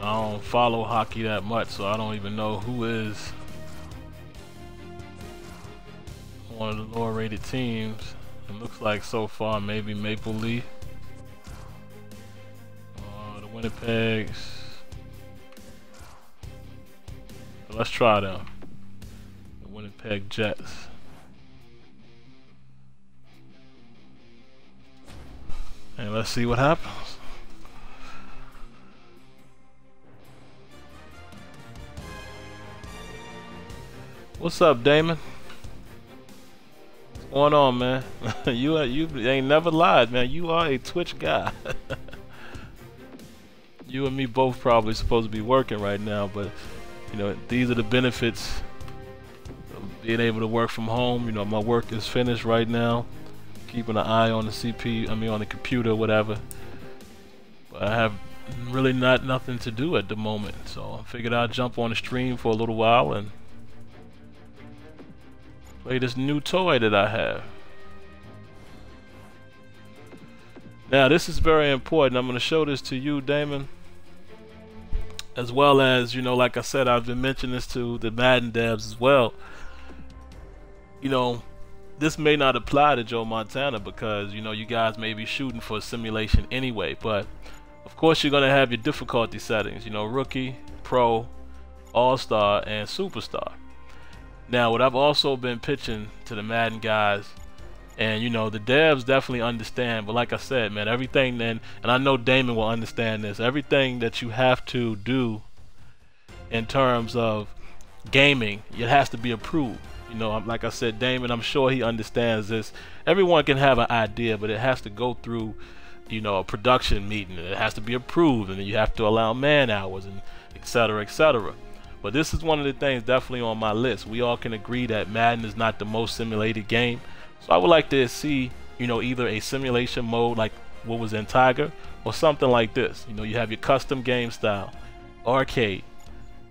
I don't follow hockey that much, so I don't even know who is one of the lower rated teams. It looks like so far maybe Maple Leaf, the Winnipegs. Let's try them. The Winnipeg Jets. And let's see what happens. What's up, Damon? What's going on, man? you ain't never lied, man. You are a Twitch guy. You and me both probably supposed to be working right now, but you know, these are the benefits of being able to work from home. You know, my work is finished right now. Keeping an eye on the on the computer, whatever. But I have really nothing to do at the moment, so I figured I'd jump on the stream for a little while and play this new toy that I have. Now, this is very important. I'm going to show this to you, Damon, as well as, you know, like I said, I've been mentioning this to the Madden devs as well. You know, this may not apply to Joe Montana because, you know, you guys may be shooting for a simulation anyway, but of course you're going to have your difficulty settings, you know, rookie, pro, all-star, and superstar. Now, what I've also been pitching to the Madden guys, and you know, the devs definitely understand, but like I said, man, everything then, and I know Damon will understand this, everything that you have to do in terms of gaming, it has to be approved. You know, like I said, Damon, I'm sure he understands this. Everyone can have an idea, but it has to go through, you know, a production meeting, and it has to be approved, and then you have to allow man hours, and etc., etc. But this is one of the things definitely on my list. We all can agree that Madden is not the most simulated game. So I would like to see, you know, either a simulation mode like what was in Tiger, or something like this. You know, you have your custom game style, arcade,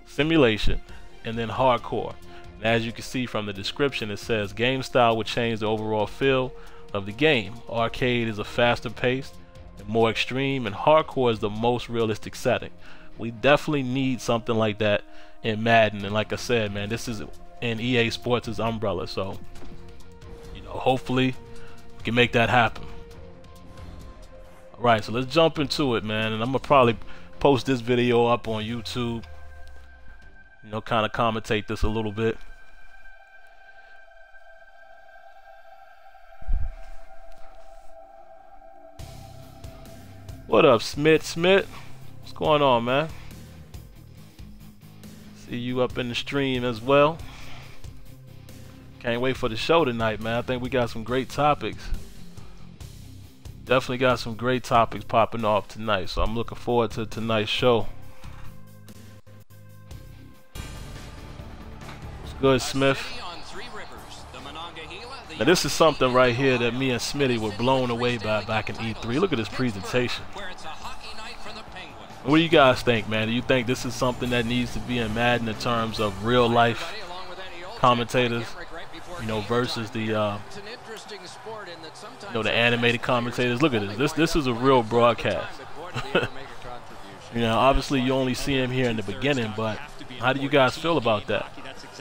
simulation, and then hardcore. And as you can see from the description, it says game style would change the overall feel of the game. Arcade is a faster pace, and more extreme, and hardcore is the most realistic setting. We definitely need something like that in Madden, and like I said, man, this is in EA Sports' umbrella, so you know, hopefully we can make that happen. Alright, so let's jump into it, man, and I'm gonna probably post this video up on YouTube, you know, kind of commentate this a little bit. What up, Smith? What's going on, man? See you up in the stream as well. Can't wait for the show tonight, man. I think we got some great topics. Definitely got some great topics popping off tonight, so I'm looking forward to tonight's show. What's good, Smith? Now this is something right here that me and Smitty were blown away by back in E3. Look at this presentation. What do you guys think, man? Do you think this is something that needs to be in Madden in terms of real life commentators, you know, versus the you know, the animated commentators? Look at this. This is a real broadcast. You know, obviously you only see him here in the beginning, but how do you guys feel about that?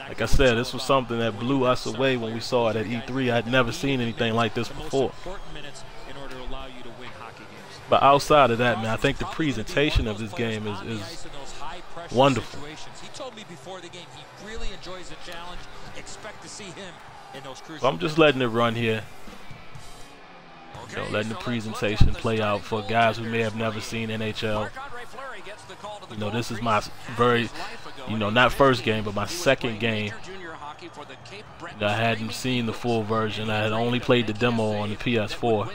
Like I said, this was something that blew us away when we saw it at E3. I'd never seen anything like this before. But outside of that, man, I think the presentation of this game is wonderful. He told me before the game he really enjoys the challenge. Expect to see him in those crucial. So I'm just letting it run here. You know, letting the presentation play out for guys who may have never seen NHL. You know, this is my very, you know, not first game, but my second game. You know, I hadn't seen the full version. I had only played the demo on the PS4.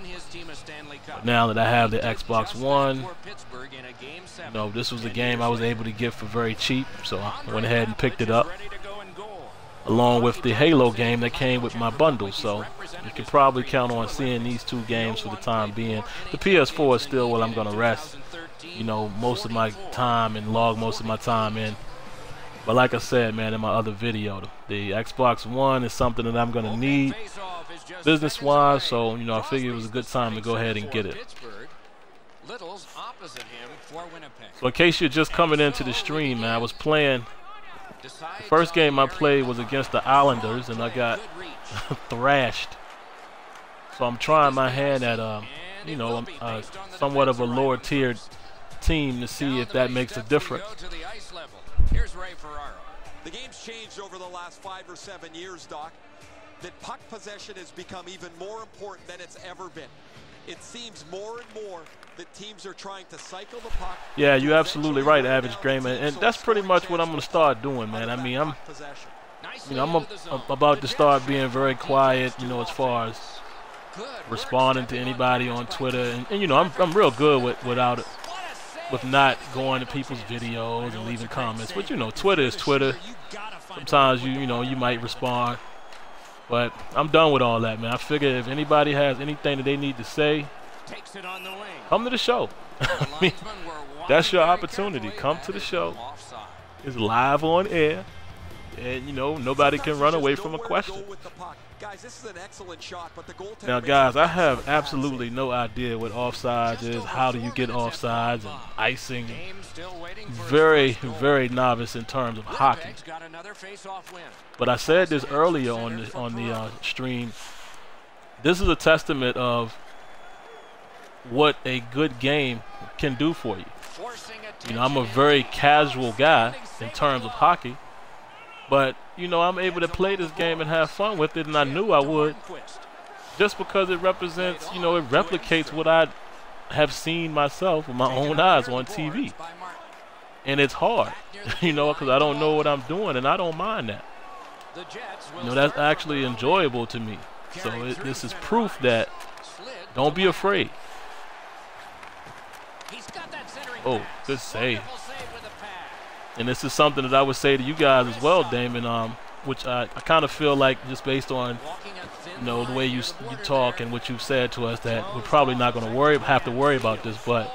But now that I have the Xbox One, you know, this was a game I was able to get for very cheap, so I went ahead and picked it up, along with the Halo game that came with my bundle. So you can probably count on seeing these two games for the time being. The PS4 is still what I'm going to rest, you know, most of my time and log most of my time in. But like I said, man, in my other video, the Xbox One is something that I'm going to need business-wise, so, you know, I figured it was a good time to go ahead and get it. Little's opposite him for Winnipeg. So in case you're just coming into the stream, man, I was playing. The first game I played was against the Islanders, and I got thrashed. So I'm trying my hand at, you know, somewhat of a lower tiered team to see if that makes a difference. Here's Ray Ferraro. The game's changed over the last 5 or 7 years, Doc. That puck possession has become even more important than it's ever been. It seems more and more that teams are trying to cycle the puck. Yeah, you're absolutely right, Average Gamer, and that's pretty much what I'm going to start doing, man. I mean, I'm about to start being very quiet, you know, as far as responding to anybody on Twitter, and you know, I'm real good with not going to people's videos and leaving comments. But you know, Twitter is Twitter. Sometimes you know, you might respond. But I'm done with all that, man. I figure if anybody has anything that they need to say, come to the show. I mean, that's your opportunity. Come to the show. It's live on air. And, you know, nobody can run away from a question. Now, guys, I have absolutely no idea what offsides is. How do you get offsides and icing? Very, very novice in terms of hockey. But I said this earlier on the stream. This is a testament of what a good game can do for you. You know, I'm a very casual guy in terms of hockey. But, you know, I'm able to play this game and have fun with it, and I knew I would. Just because it represents, you know, it replicates what I have seen myself with my own eyes on TV. And it's hard, you know, because I don't know what I'm doing, and I don't mind that. You know, that's actually enjoyable to me. So this is proof that don't be afraid. Oh, good save. And this is something that I would say to you guys as well, Damon, which I kind of feel like just based on, you know, the way you talk and what you've said to us, that we're probably not going to have to worry about this. But,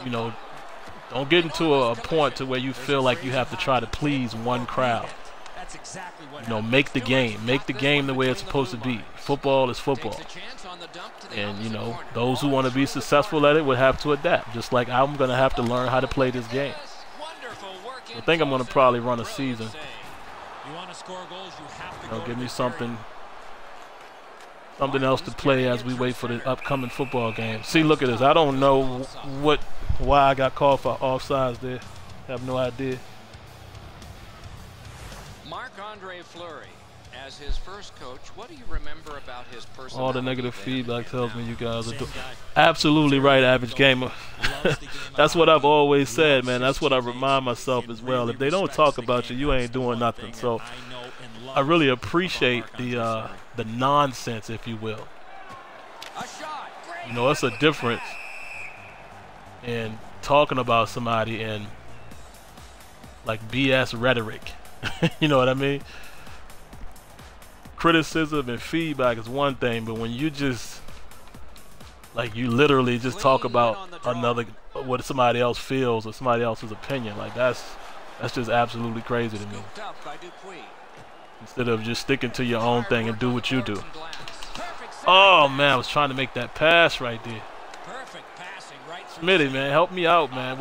you know, don't get into a point to where you feel like you have to try to please one crowd. You know, make the game the way it's supposed to be. Football is football. And, you know, those who want to be successful at it would have to adapt, just like I'm going to have to learn how to play this game. I think I'm going to probably run a season. You know, give me something else to play as we wait for the upcoming football game. See, look at this. I don't know why I got called for offsides there. I have no idea. Marc-Andre Fleury, as his first coach, what do you remember about his personality? All the negative feedback tells me you guys are doing absolutely right, Average Gamer. That's what I've always said, man. That's what I remind myself as well. If they don't talk about you, you ain't doing nothing. So I really appreciate the nonsense, if you will. You know, it's a difference in talking about somebody and like BS rhetoric. You know what I mean? Criticism and feedback is one thing, but when you just like you literally just talk about what somebody else feels or somebody else's opinion, like that's just absolutely crazy to me. Instead of just sticking to your own thing and do what you do. Oh man, I was trying to make that pass right there. Smitty, man, help me out, man.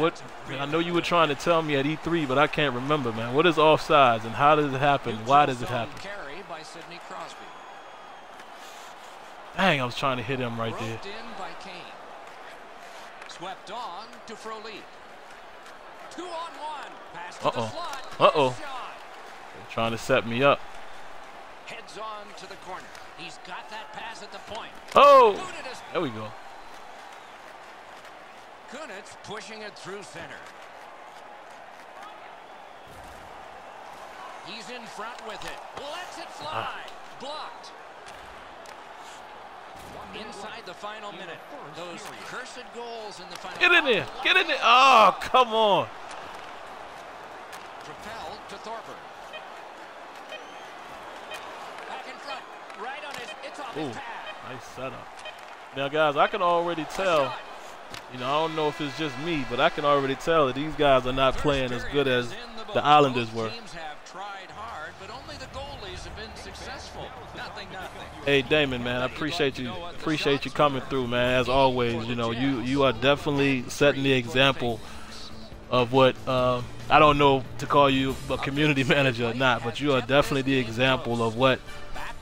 I know you were trying to tell me at E3, but I can't remember, man. What is offsides and how does it happen? Why does it happen? Dang, I was trying to hit him right there. Swept on to Frolik. 2-on-1. Pass to Uh-oh. the slot. Uh-oh. They're trying to set me up. Heads on to the corner. He's got that pass at the point. Oh! There we go. Kunitz pushing it through center. He's in front with it. Lets it fly. Blocked. Inside the final minute. Those cursed goals in the final. Get in there. Get in there. Oh, come on. Propelled to Thorper. Back in front. Right on his. It's off his pad. Nice setup. Now, guys, I can already tell. You know, I don't know if it's just me, but I can already tell that these guys are not playing as good as the Islanders were. Teams have tried hard, but only the goalies have been successful. Nothing. Hey Damon, man, I appreciate you. Appreciate you coming through, man. As always, you know, you are definitely setting the example of what I don't know to call you a community manager or not, but you are definitely the example of what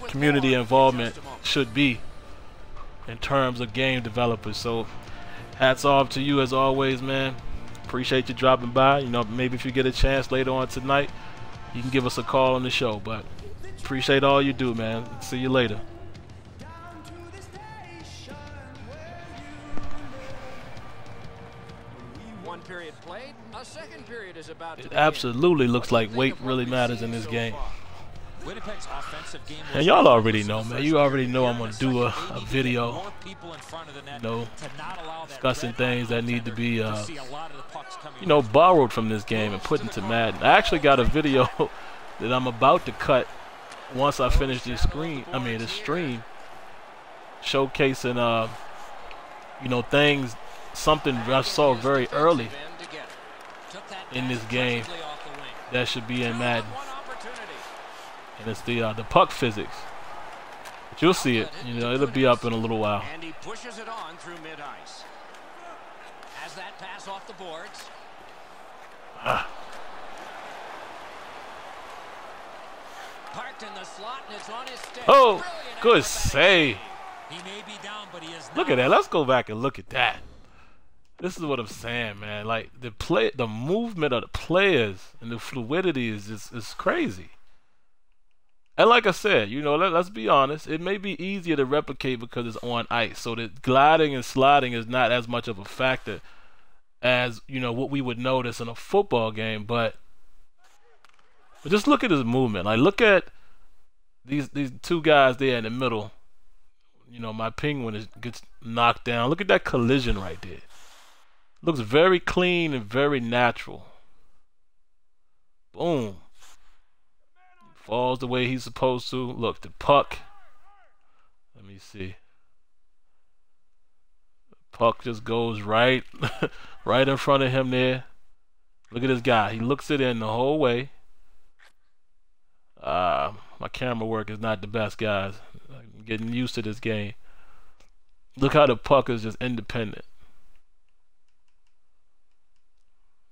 community involvement should be in terms of game developers. So hats off to you as always, man. Appreciate you dropping by. You know, maybe if you get a chance later on tonight, you can give us a call on the show. But appreciate all you do, man. See you later. One period played, a second period is about to It absolutely looks like weight really matters in this game. Winnipeg's offensive game, And y'all already know, man. You already know I'm gonna do a video, you know, discussing things that need to be, you know, borrowed from this game and put into Madden. I actually got a video that I'm about to cut once I finish this stream, showcasing, you know, things, something I saw very early in this game that should be in Madden. And it's the puck physics. But you'll see it. You know, it'll be up in a little while. And he pushes it on through mid-ice. Has that pass off the boards. Parked in the slot, and it's on his stick. Oh, good save. He may be down, but he is Look at that. Let's go back and look at that. This is what I'm saying, man. Like the movement of the players and the fluidity is crazy. And like I said, you know, let's be honest. It may be easier to replicate because it's on ice. So the gliding and sliding is not as much of a factor as, you know, what we would notice in a football game. But just look at his movement. Like, look at these two guys there in the middle. You know, my penguin gets knocked down. Look at that collision right there. Looks very clean and very natural. Boom. Falls the way he's supposed to. Look, the puck. Let me see. The puck just goes right, right in front of him there. Look at this guy. He looks it in the whole way. My camera work is not the best, guys. I'm getting used to this game. Look how the puck is just independent.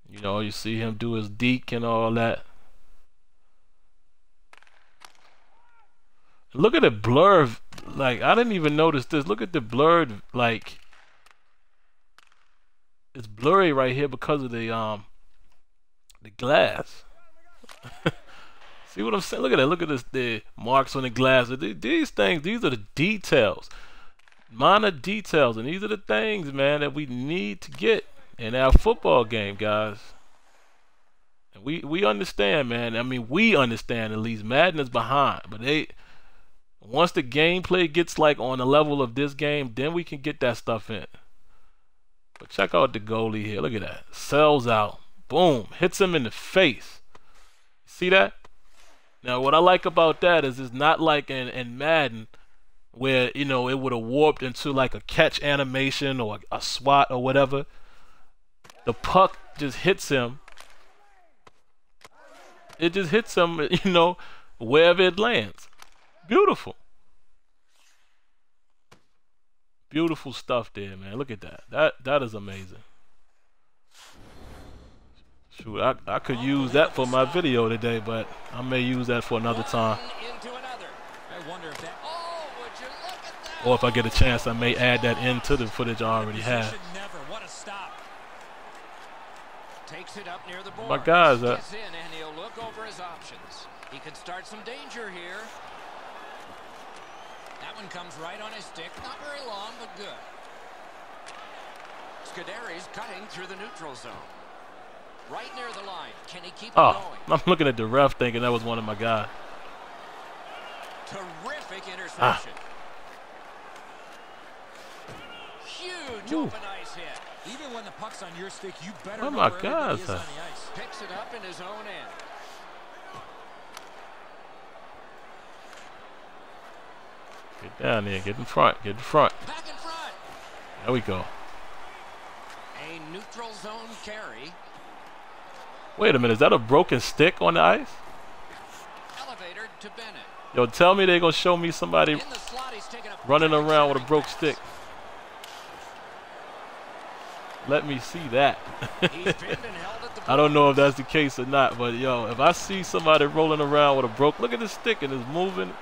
You know, you see him do his deke and all that. Look at the blur. Like, I didn't even notice this. Look at the blurred, like, it's blurry right here because of the glass. See what I'm saying? Look at that. Look at this, the marks on the glass. These things, these are the details. Minor details. And these are the things, man, that we need to get in our football game, guys. And we understand, man. I mean, we understand at least. Madden is behind. But once the gameplay gets like on the level of this game, then we can get that stuff in. But check out the goalie here. Look at that. Sells out. Boom. Hits him in the face. See that? Now, what I like about that is it's not like in Madden where, you know, it would have warped into like a catch animation or a swat or whatever. The puck just hits him. It just hits him, you know, wherever it lands. Beautiful. Beautiful stuff there, man. Look at that. That is amazing. Shoot, I could use that for my video today, but I may use that for another time. Or if I get a chance, I may add that into the footage I already have. Takes it up near the board. My guys, Gets in and he'll look over his options. He could start some danger here. That one comes right on his stick. Not very long, but good. Scuderi's cutting through the neutral zone. Right near the line. Can he keep it going? I'm looking at the ref thinking that was one of my guys. Terrific interception. Huge open ice hit. Even when the puck's on your stick, you better Oh know my where God. everybody is on the ice. Picks it up in his own end. Get down there. Get in front. Get in front. Back in front. There we go. A neutral zone carry. Wait a minute. Is that a broken stick on the ice? Elevator to Bennett. Yo, tell me they're going to show me somebody running around with a broke stick. Let me see that. I don't know if that's the case or not, but yo, if I see somebody rolling around with a broke, look at the stick and it's moving.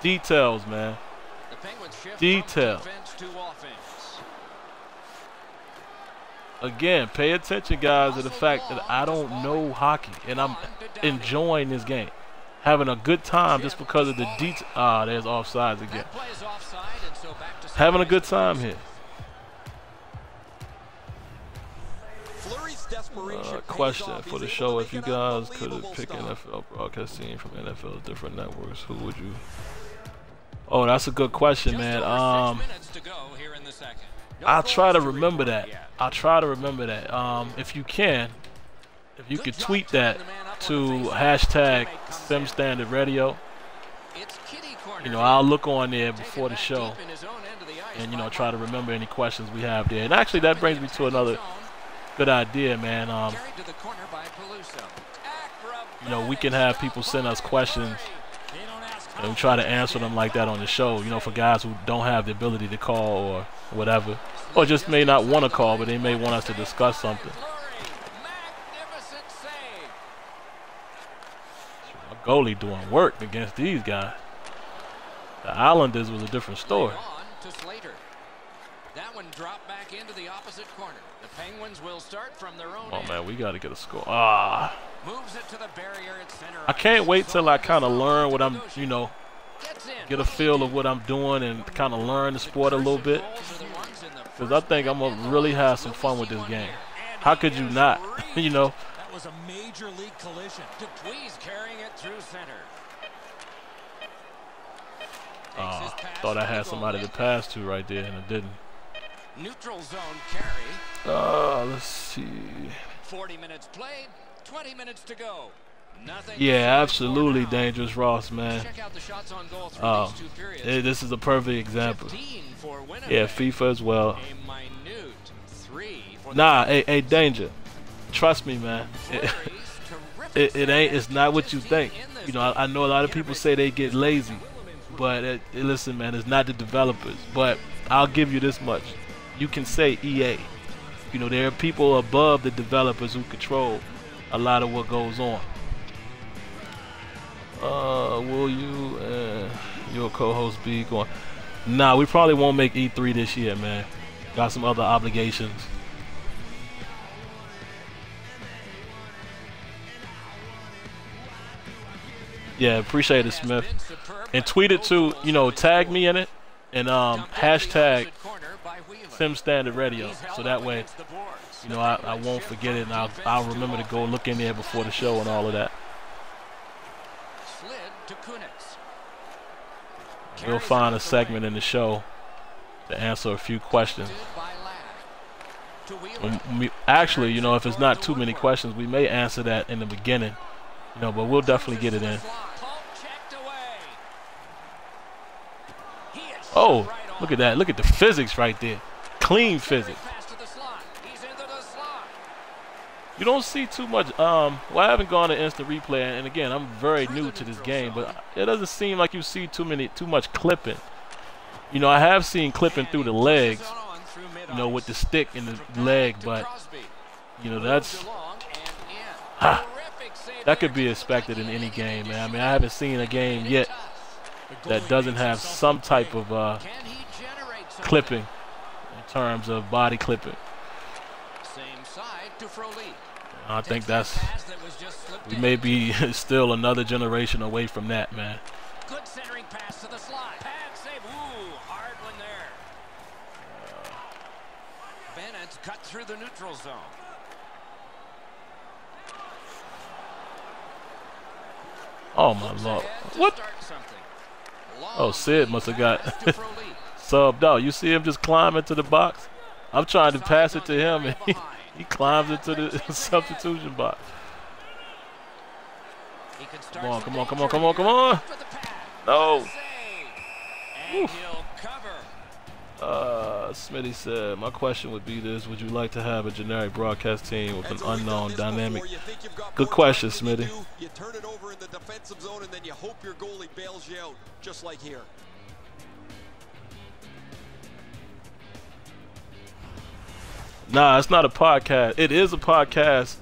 Details, man. Detail. Again, pay attention, guys, to the fact that I don't know hockey and I'm enjoying this game, having a good time just because of the detail. Ah, there's offsides again. Having a good time here. Question for the show: if you guys could have picked NFL broadcast team from NFL's different networks, who would you? Oh, that's a good question, man. I'll try to remember that. I'll try to remember that. If you can, if you could tweet that to hashtag SimStandardRadio, you know, I'll look on there before the show and, you know, try to remember any questions we have there. And actually, that brings me to another good idea, man. You know, we can have people send us questions and we try to answer them like that on the show, you know, for guys who don't have the ability to call or whatever, or just may not want to call, but they may want us to discuss something. Our goalie doing work against these guys. The Islanders was a different story. That one dropped back into the opposite corner. The Penguins will start from their own end. Man, we got to get a score. Ah. Moves it to the barrier at center. I can't wait till I kind of learn what I'm, you know, get a feel of what I'm doing and kind of learn the sport a little bit. Because I think I'm going to really have some fun with this game. How could you not, you know? That was a major league collision. Dupuis carrying it through center. Thought I had somebody to pass to right there, and I didn't. Neutral zone carry. Let's see. 40 minutes played, 20 minutes to go. Nothing. Yeah, absolutely dangerous, Ross, man. Check out the shots on goal through these 2 periods. This is a perfect example. Yeah, FIFA as well. Nah, hey, Danger. Trust me, man. It ain't. It's not what you think. You know, I know a lot of people say they get lazy, but listen, man, it's not the developers. But I'll give you this much. You can say EA. You know, there are people above the developers who control a lot of what goes on. Will you and your co-host be going? Nah, we probably won't make E3 this year, man. Got some other obligations. Yeah, appreciate it, Smith. And tweet it to, you know, tag me in it and hashtag SimStandardRadio. So that way, you know, I won't forget it and I'll remember to go look in there before the show and all of that. We'll find a segment in the show to answer a few questions. Actually, you know, if it's not too many questions, we may answer that in the beginning. You know, but we'll definitely get it in. Oh, look at that. Look at the physics right there. Clean physics. You don't see too much. Well, I haven't gone to instant replay, and again, I'm very new to this game, but it doesn't seem like you see too much clipping. You know, I have seen clipping through the legs, you know, with the stick in the leg, but you know, that's that could be expected in any game, man. I mean, I haven't seen a game yet that doesn't have some type of clipping in terms of body clipping. I think that's, we may be still another generation away from that, man. Good centering pass to the slot. Pad save. Ooh, hard one there. Bennett cut through the neutral zone. Oh my Lord. What? Oh, Sid must have got subbed out. You see him just climb into the box? I'm trying to pass it to him and he climbs into the substitution box. Come on, come on, come on, come on, come on. No. Smitty said, my question would be this: would you like to have a generic broadcast team with an unknown dynamic? Good question, Smitty. You turn it over in the defensive zone and then you hope your goalie bails you out, just like here. Nah, it's not a podcast. It is a podcast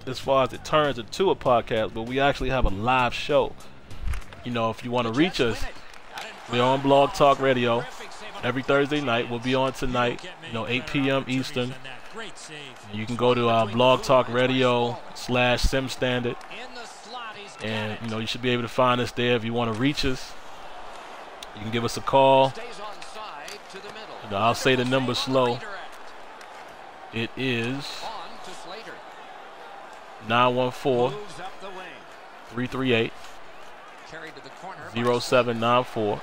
as far as it turns into a podcast, but we actually have a live show. You know, if you want to reach us, we're on Blog Talk Radio every Thursday night. We'll be on tonight, 8 p.m. Eastern. You can go to Blog Talk Radio /SimStandard, and you should be able to find us there if you want to reach us. You can give us a call. I'll say the number slow. It is 914-338-0794.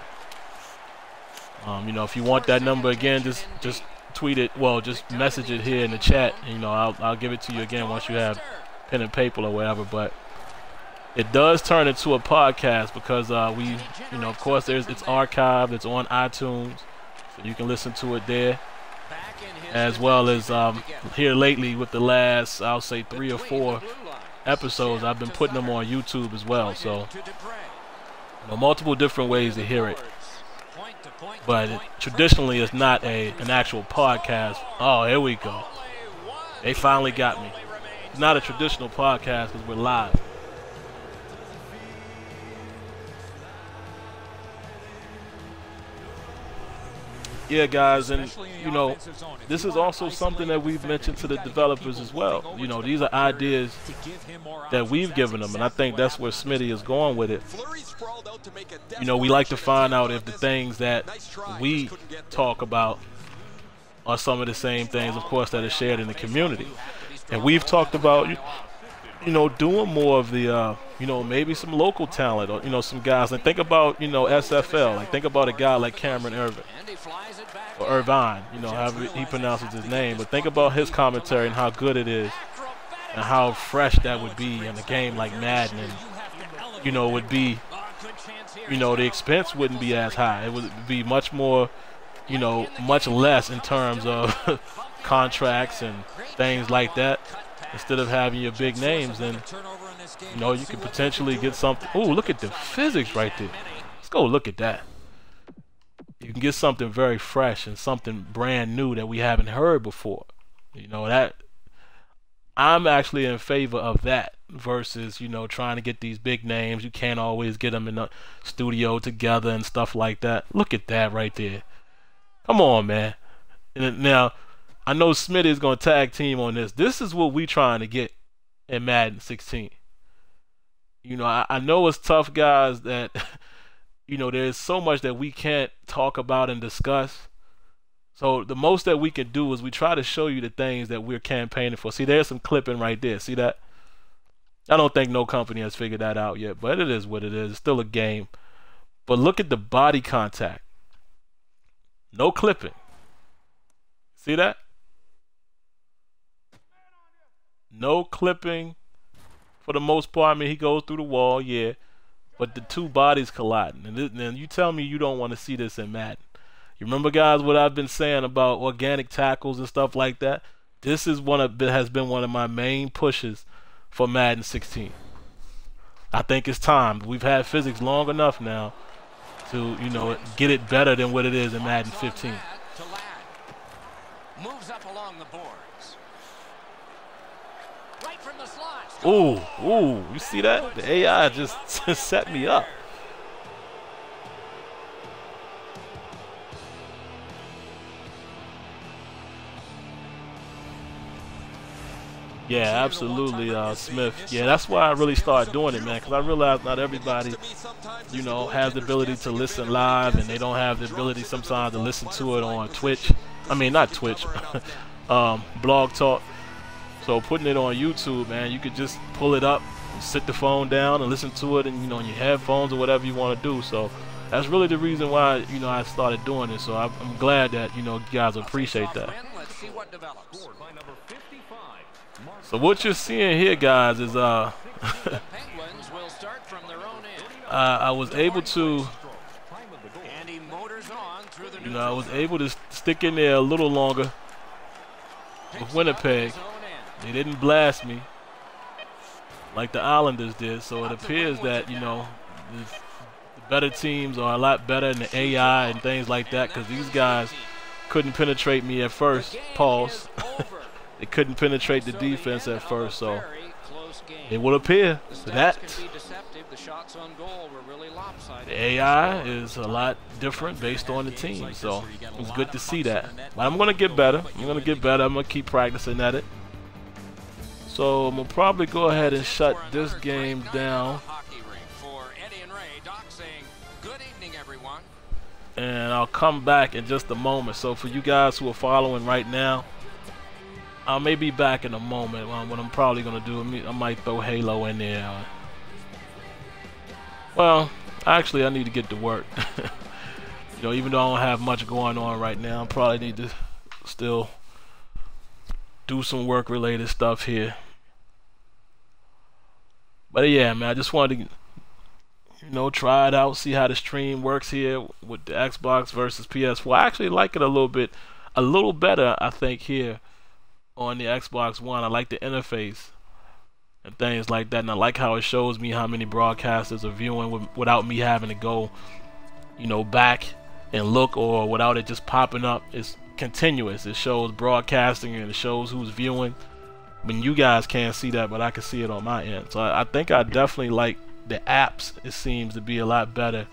If you want that number again, just tweet it. Well, just message it here in the chat. And, I'll give it to you again once you have pen and paper or whatever. But it does turn into a podcast because we, of course, it's archived. It's on iTunes, so you can listen to it there. As well as here lately with the last, I'll say 3 or 4 episodes, I've been putting them on YouTube as well. So, multiple different ways to hear it. But traditionally, it's not an actual podcast. Oh, here we go. They finally got me. It's not a traditional podcast because we're live. Yeah, guys, and this is also something that we've mentioned to the developers as well. These are ideas that we've given them, and I think that's where Smitty is going with it. We like to find out if the things that we talk about are some of the same things, of course, that are shared in the community. And we've talked about, doing more of the, maybe some local talent or, some guys. And think about, SFL. Like, think about a guy like Cameron Irvin. Or Irvine, however he pronounces his name. But think about his commentary and how good it is. And how fresh that would be in a game like Madden. And, would be, the expense wouldn't be as high. It would be much more, much less in terms of contracts and things like that. Instead of having your big names, then you could potentially get something. Oh, look at the physics right there. Let's go look at that. You can get something very fresh and something brand new that we haven't heard before. That I'm actually in favor of that versus trying to get these big names. You can't always get them in the studio together and stuff like that. Look at that right there. Come on, man. And now I know Smitty is going to tag team on this. This is what we trying to get in Madden 16. I know it's tough, guys, that, there's so much that we can't talk about and discuss. So the most that we can do is we try to show you the things that we're campaigning for. See, there's some clipping right there. See that? I don't think no company has figured that out yet, but it is what it is. It's still a game. But look at the body contact. No clipping. See that? No clipping for the most part. I mean, he goes through the wall, yeah, but the two bodies colliding. And then you tell me you don't want to see this in Madden. You remember, guys, what I've been saying about organic tackles and stuff like that? This is has been one of my main pushes for Madden 16. I think it's time. We've had physics long enough now to, get it better than what it is in Madden 15. Moves up along the boards. Right from the slot. Ooh, you see that? The AI just set me up. Yeah, absolutely, Smith. Yeah, that's why I really started doing it, man, because I realized not everybody, has the ability to listen live, and they don't have the ability sometimes to listen to it on Twitch. I mean, not Twitch, Blog Talk. So putting it on YouTube, man, you could just pull it up, sit the phone down, and listen to it, and on your headphones or whatever you want to do. So that's really the reason why I started doing it. So I'm glad that you guys appreciate that. So what you're seeing here, guys, is I was able to through the You know, I was neutral able to stick in there a little longer with Winnipeg. They didn't blast me like the Islanders did, so it appears that, you know, the better teams are a lot better in the AI and things like that, because these guys couldn't penetrate me at first. Pause. They couldn't penetrate the defense at first, so it will appear that the AI is a lot different based on the team, so it was good to see that. But I'm going to get better. I'm going to keep practicing at it. So I'm going to probably go ahead and shut this game down. And I'll come back in just a moment. So for you guys who are following right now, I may be back in a moment. What I'm probably going to do, I might throw Halo in there. Well, actually, I need to get to work. You know, even though I don't have much going on right now, I probably need to still do some work-related stuff here. But yeah, man, I just wanted to, you know, try it out, see how the stream works here with the Xbox versus PS4. I actually like it a little better, I think, here on the Xbox One. I like the interface and things like that, and I like how it shows me how many broadcasters are viewing without me having to go, you know, back and look, or without it just popping up. It's continuous. It shows broadcasting and it shows who's viewing. I mean, you guys can't see that, but I can see it on my end. So I think I definitely like the apps. It seems to be a lot better,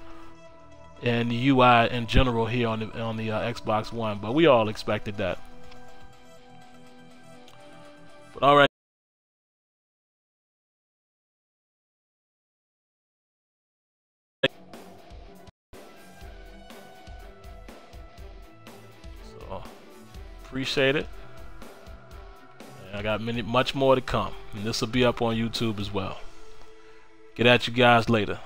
and the UI in general here on the Xbox One. But we all expected that. But all right. So appreciate it. I got much more to come, and this will be up on YouTube as well. Get at you guys later.